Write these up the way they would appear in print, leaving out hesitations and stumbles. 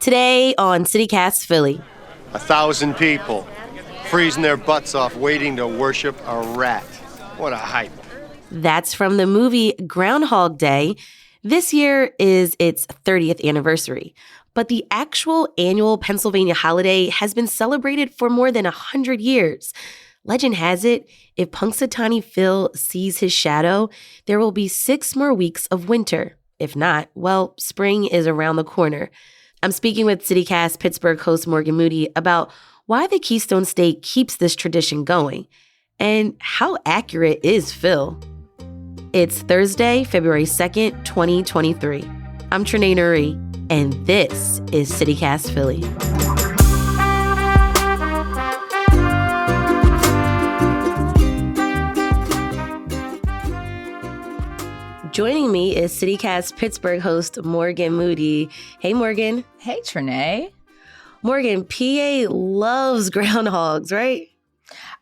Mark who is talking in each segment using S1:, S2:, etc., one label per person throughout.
S1: Today on CityCast Philly.
S2: 1,000 people freezing their butts off waiting to worship a rat. What a hype.
S1: That's from the movie Groundhog Day. This year is its 30th anniversary. But the actual annual Pennsylvania holiday has been celebrated for more than 100 years. Legend has it, if Punxsutawney Phil sees his shadow, there will be 6 more weeks of winter. If not, well, spring is around the corner. I'm speaking with CityCast Pittsburgh host Morgan Moody about why the Keystone State keeps this tradition going and how accurate is Phil. It's Thursday, February 2nd, 2023. I'm Trenae Nuri, and this is CityCast Philly. Joining me is CityCast Pittsburgh host Morgan Moody. Hey, Morgan.
S3: Hey, Trenae.
S1: Morgan, PA loves groundhogs, right?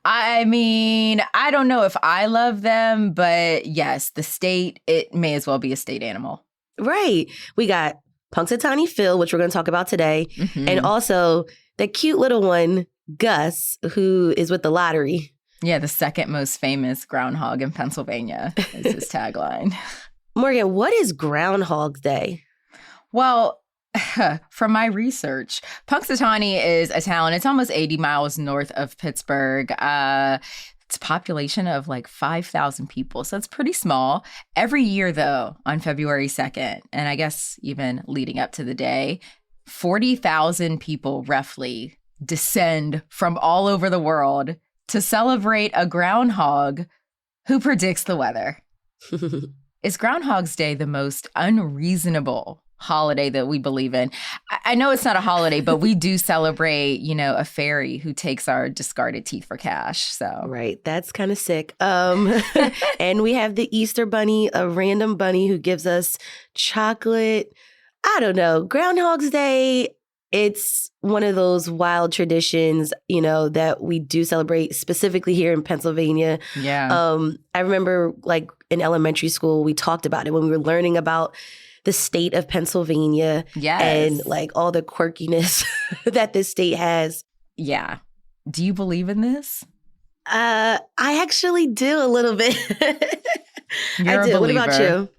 S3: I mean, I don't know if I love them, but yes, the state, it may as well be a state animal.
S1: Right. We got Punxsutawney Phil, which we're going to talk about today, and also the cute little one, Gus, who is with the lottery.
S3: Yeah, the second most famous groundhog in Pennsylvania is his tagline.
S1: Morgan, what is Groundhog Day?
S3: Well, from my research, Punxsutawney is a town. It's almost 80 miles north of Pittsburgh. It's a population of like 5,000 people, so it's pretty small. Every year, though, on February 2nd, and I guess even leading up to the day, 40,000 people roughly descend from all over the world to celebrate a groundhog who predicts the weather. Is Groundhog's Day the most unreasonable holiday that we believe in? I know it's not a holiday, but we do celebrate, a fairy who takes our discarded teeth for cash. So
S1: right, that's kind of sick. And we have the Easter Bunny, a random bunny who gives us chocolate. I don't know. Groundhog's Day, it's one of those wild traditions, that we do celebrate specifically here in Pennsylvania.
S3: Yeah.
S1: I remember like in elementary school, we talked about it when we were learning about the state of Pennsylvania.
S3: Yes.
S1: And like all the quirkiness that this state has.
S3: Yeah. Do you believe in this?
S1: I actually do a little bit.
S3: You're
S1: I
S3: a
S1: do. What
S3: believer.
S1: about you?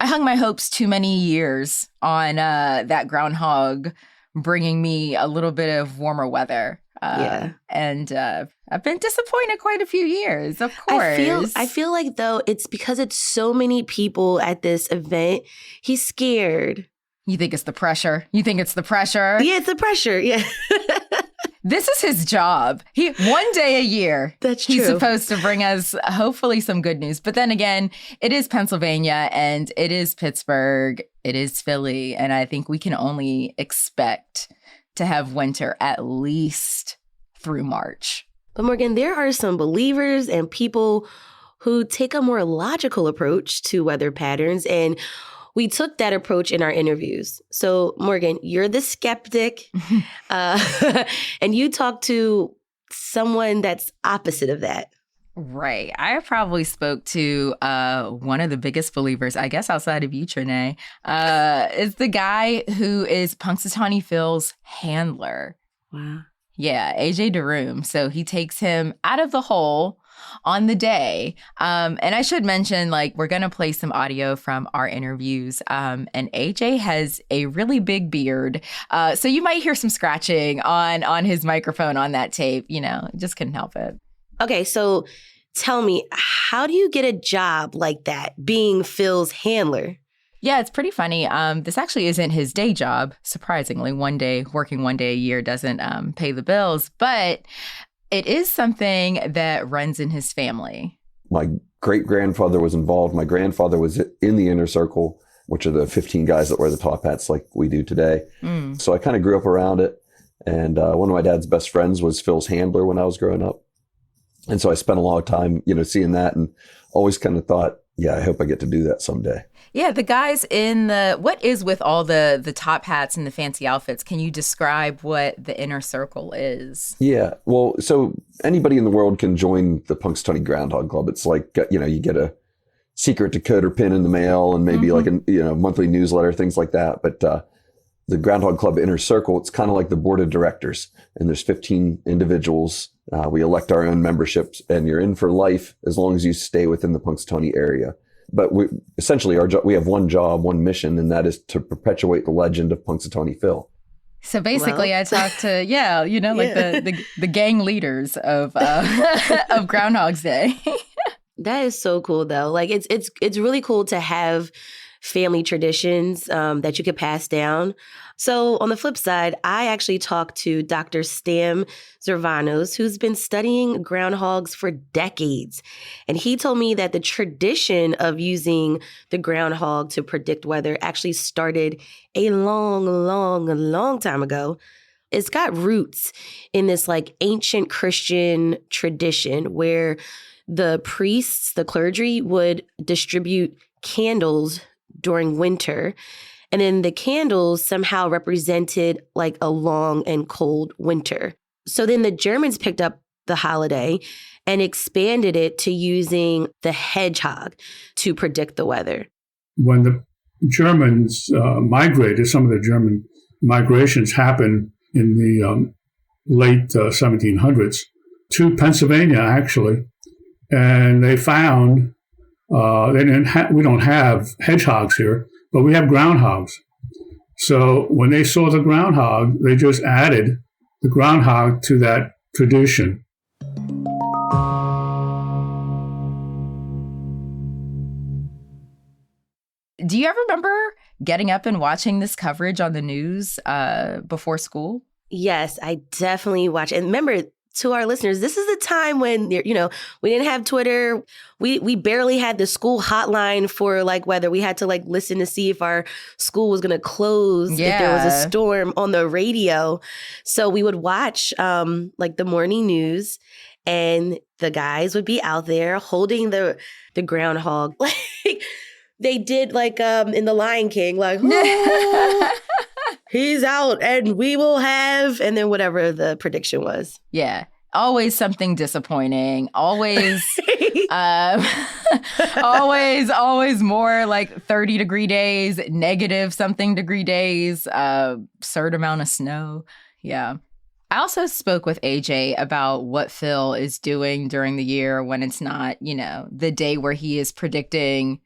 S3: I hung my hopes too many years on that groundhog bringing me a little bit of warmer weather. And I've been disappointed quite a few years, of course.
S1: I feel like, though, it's because it's so many people at this event, he's scared.
S3: You think it's the pressure? Yeah, it's the pressure. Yeah. This is his job. One day a year.
S1: That's true.
S3: He's supposed to bring us hopefully some good news. But then again, it is Pennsylvania and it is Pittsburgh. It is Philly. And I think we can only expect to have winter at least through March.
S1: But Morgan, there are some believers and people who take a more logical approach to weather patterns, and we took that approach in our interviews. So Morgan, you're the skeptic, and you talked to someone that's opposite of that.
S3: Right. I probably spoke to one of the biggest believers, I guess, outside of you, Trenae, is the guy who is Punxsutawney Phil's handler.
S1: Wow.
S3: Yeah, AJ Dereume. So he takes him out of the hole on the day. And I should mention, we're going to play some audio from our interviews. And AJ has a really big beard. So you might hear some scratching on his microphone on that tape. Just couldn't help it.
S1: Okay, so tell me, how do you get a job like that, being Phil's handler?
S3: Yeah, it's pretty funny. This actually isn't his day job, surprisingly. Working one day a year doesn't pay the bills, but it is something that runs in his family.
S4: My great-grandfather was involved. My grandfather was in the inner circle, which are the 15 guys that wear the top hats like we do today. So I kind of grew up around it. And one of my dad's best friends was Phil's handler when I was growing up. And so I spent a lot of time, seeing that and always kind of thought, yeah, I hope I get to do that someday.
S3: Yeah, the guys what is with all the top hats and the fancy outfits? Can you describe what the inner circle is? Yeah,
S4: well, so anybody in the world can join the Punxsutawney Groundhog Club. It's like, you get a secret decoder pin in the mail and maybe like a monthly newsletter, things like that. But the Groundhog Club Inner Circle, it's kind of like the board of directors. And there's 15 individuals. We elect our own memberships, and you're in for life as long as you stay within the Punxsutawney area. But essentially, we have one job, one mission, and that is to perpetuate the legend of Punxsutawney Phil.
S3: So basically, I talked to, like the gang leaders of of Groundhog's Day.
S1: That is so cool, though. Like it's really cool to have family traditions that you could pass down. So on the flip side, I actually talked to Dr. Stam Zervanos, who's been studying groundhogs for decades. And he told me that the tradition of using the groundhog to predict weather actually started a long time ago. It's got roots in this like ancient Christian tradition where the priests, the clergy, would distribute candles during winter. And then the candles somehow represented like a long and cold winter. So then the Germans picked up the holiday and expanded it to using the hedgehog to predict the weather.
S5: When the Germans migrated, some of the German migrations happened in the late 1700s to Pennsylvania, actually. And they found we don't have hedgehogs here, but we have groundhogs. So when they saw the groundhog, they just added the groundhog to that tradition.
S3: Do you ever remember getting up and watching this coverage on the news before school?
S1: Yes, I definitely watch. And remember, to our listeners, this is the time when, we didn't have Twitter. We barely had the school hotline for like weather. We had to like listen to see if our school was going to close, if there was a storm on the radio. So we would watch like the morning news, and the guys would be out there holding the groundhog. Like they did like in The Lion King, like, he's out and we will have, and then whatever the prediction was.
S3: Yeah. Always something disappointing. Always, always more like 30-degree days, negative something degree days, absurd amount of snow. Yeah. I also spoke with AJ about what Phil is doing during the year when it's not, the day where he is predicting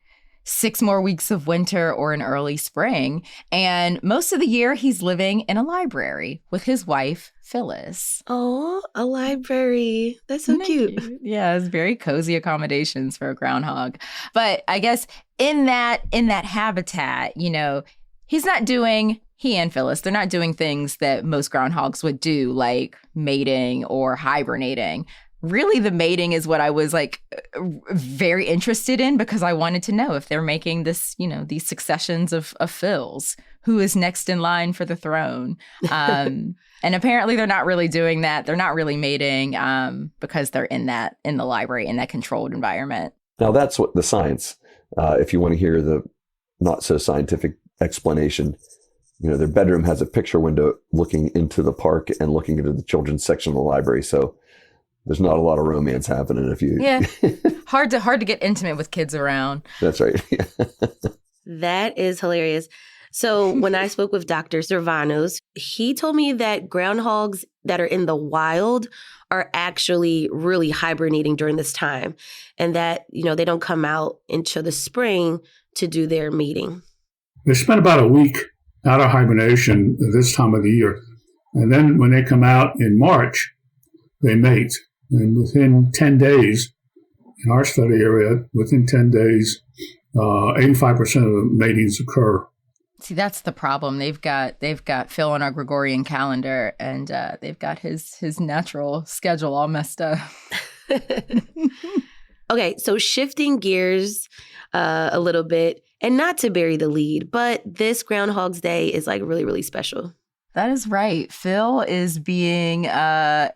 S3: 6 more weeks of winter or an early spring. And most of the year, he's living in a library with his wife, Phyllis.
S1: Oh, a library. That's so cute.
S3: Yeah, it's very cozy accommodations for a groundhog. But I guess in that habitat, he's not doing, he and Phyllis, they're not doing things that most groundhogs would do, like mating or hibernating. Really, the mating is what I was like very interested in, because I wanted to know if they're making this, these successions of Phils, who is next in line for the throne. And apparently they're not really doing that. They're not really mating because they're in the library, in that controlled environment.
S4: Now, that's what the science, if you want to hear the not so scientific explanation, their bedroom has a picture window looking into the park and looking into the children's section of the library. So there's not a lot of romance happening if you...
S3: Yeah. Hard to get intimate with kids around.
S4: That's right.
S1: That is hilarious. So when I spoke with Dr. Zervanos, he told me that groundhogs that are in the wild are actually really hibernating during this time, and that, they don't come out until the spring to do their mating.
S5: They spend about a week out of hibernation this time of the year. And then when they come out in March, they mate. And within 10 days, in our study area, within 10 days, 85% of the matings occur.
S3: See, that's the problem. They've got Phil on our Gregorian calendar, and they've got his natural schedule all messed up.
S1: Okay, so shifting gears a little bit, and not to bury the lead, but this Groundhog's Day is like really, really special.
S3: That is right. Phil is being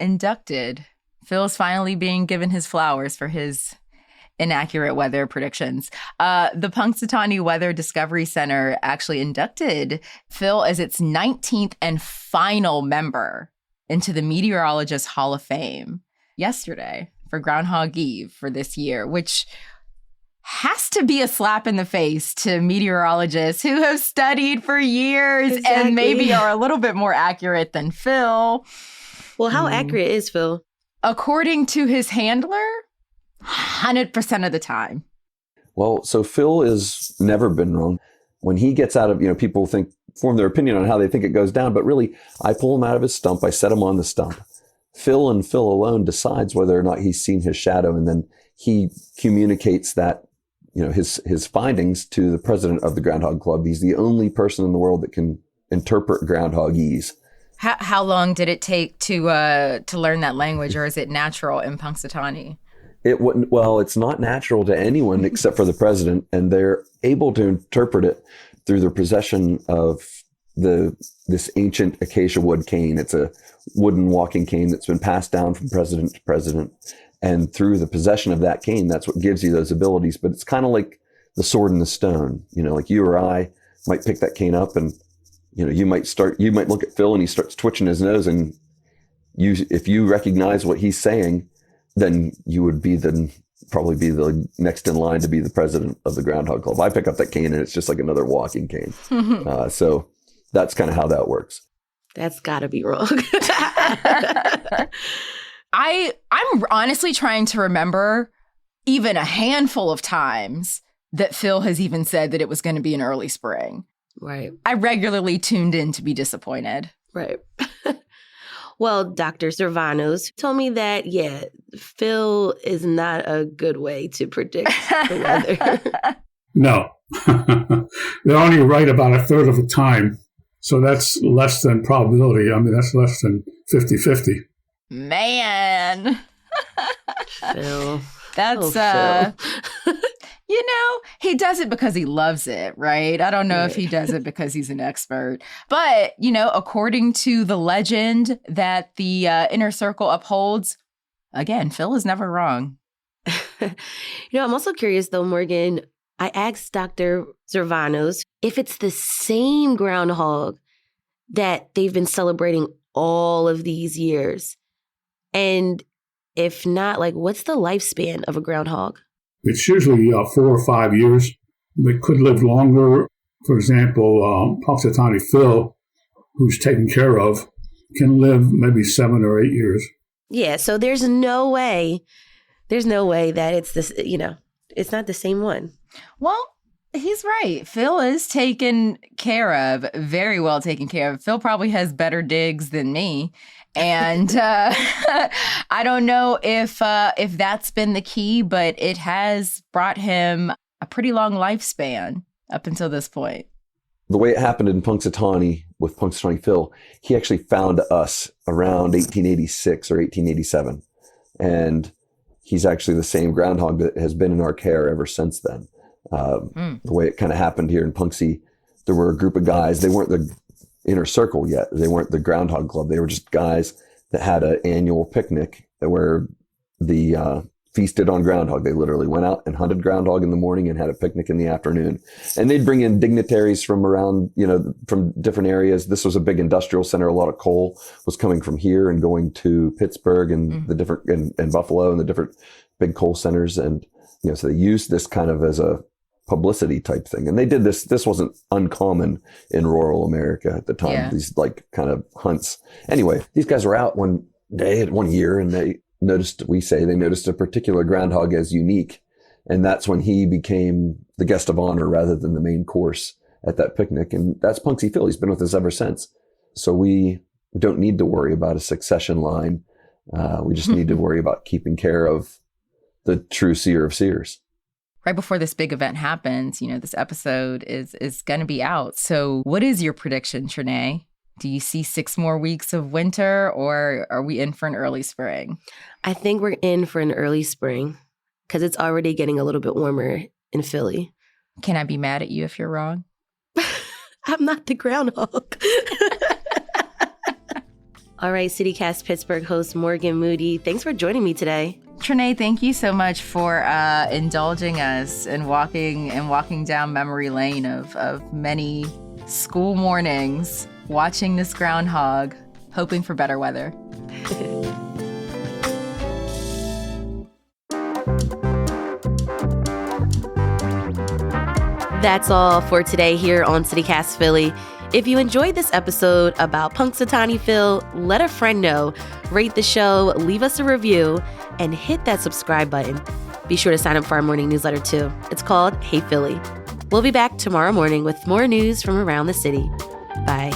S3: inducted. Phil is finally being given his flowers for his inaccurate weather predictions. The Punxsutawney Weather Discovery Center actually inducted Phil as its 19th and final member into the Meteorologist Hall of Fame yesterday for Groundhog Eve for this year, which has to be a slap in the face to meteorologists who have studied for years and maybe are a little bit more accurate than Phil.
S1: Well, how accurate is Phil?
S3: According to his handler, 100% of the time.
S4: Well, so Phil has never been wrong. When he gets out of, people form their opinion on how they think it goes down, but really, I pull him out of his stump, I set him on the stump. Phil and Phil alone decides whether or not he's seen his shadow, and then he communicates that, his findings to the president of the Groundhog Club. He's the only person in the world that can interpret groundhogese.
S3: How long did it take to learn that language, or is it natural in Punxsutawney?
S4: It's not natural to anyone except for the president, and they're able to interpret it through their possession of this ancient acacia wood cane. It's a wooden walking cane that's been passed down from president to president. And through the possession of that cane, that's what gives you those abilities. But it's kind of like the sword and the stone. Like you or I might pick that cane up, and you might look at Phil and he starts twitching his nose, and if you recognize what he's saying, then you would probably be the next in line to be the president of the Groundhog Club. I pick up that cane and it's just like another walking cane. So that's kind of how that works.
S1: That's gotta be wrong.
S3: I'm honestly trying to remember even a handful of times that Phil has even said that it was going to be an early spring.
S1: Right.
S3: I regularly tuned in to be disappointed.
S1: Right. Well, Dr. Zervanos told me that, Phil is not a good way to predict the weather.
S5: No. They're only right about a third of the time. So that's less than probability. I mean, that's less than 50-50.
S3: Man.
S1: Phil.
S3: That's,
S1: Phil.
S3: He does it because he loves it, right? I don't know if he does it because he's an expert. But, according to the legend that the inner circle upholds, again, Phil is never wrong.
S1: I'm also curious, though, Morgan. I asked Dr. Zervanos if it's the same groundhog that they've been celebrating all of these years. And if not, what's the lifespan of a groundhog?
S5: It's usually 4 or 5 years. They could live longer. For example, Punxsutawney Phil, who's taken care of, can live maybe 7 or 8 years.
S1: Yeah, so there's no way that it's this, it's not the same one.
S3: Well, he's right. Phil is taken care of, very well taken care of. Phil probably has better digs than me. And I don't know if that's been the key, but it has brought him a pretty long lifespan up until this point.
S4: The way it happened in Punxsutawney with Punxsutawney Phil, he actually found us around 1886 or 1887. And he's actually the same groundhog that has been in our care ever since then. The way it kind of happened here in Punxsy, there were a group of guys. They weren't the inner circle yet. They weren't the Groundhog Club. They were just guys that had an annual picnic where the feasted on groundhog. They literally went out and hunted groundhog in the morning and had a picnic in the afternoon. And they'd bring in dignitaries from around, from different areas. This was a big industrial center. A lot of coal was coming from here and going to Pittsburgh and the different and Buffalo and the different big coal centers. And so they used this kind of as a publicity type thing. And they did this. This wasn't uncommon in rural America at the time, these kind of hunts. Anyway, these guys were out one year and they noticed a particular groundhog as unique. And that's when he became the guest of honor rather than the main course at that picnic. And that's Punxsy Phil. He's been with us ever since. So we don't need to worry about a succession line. We just need to worry about keeping care of the true seer of seers.
S3: Right before this big event happens, this episode is going to be out. So what is your prediction, Trinae? Do you see 6 more weeks of winter, or are we in for an early spring?
S1: I think we're in for an early spring because it's already getting a little bit warmer in Philly.
S3: Can I be mad at you if you're wrong?
S1: I'm not the groundhog. All right, CityCast Pittsburgh host Morgan Moody, thanks for joining me today.
S3: Trinae, thank you so much for indulging us and walking down memory lane of many school mornings, watching this groundhog, hoping for better weather.
S1: That's all for today here on CityCast Philly. If you enjoyed this episode about Punxsutawney Phil, let a friend know, rate the show, leave us a review, and hit that subscribe button. Be sure to sign up for our morning newsletter too. It's called Hey Philly. We'll be back tomorrow morning with more news from around the city. Bye.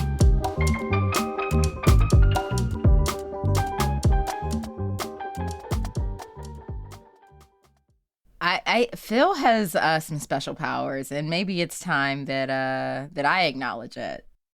S3: Phil has some special powers, and maybe it's time that I acknowledge it.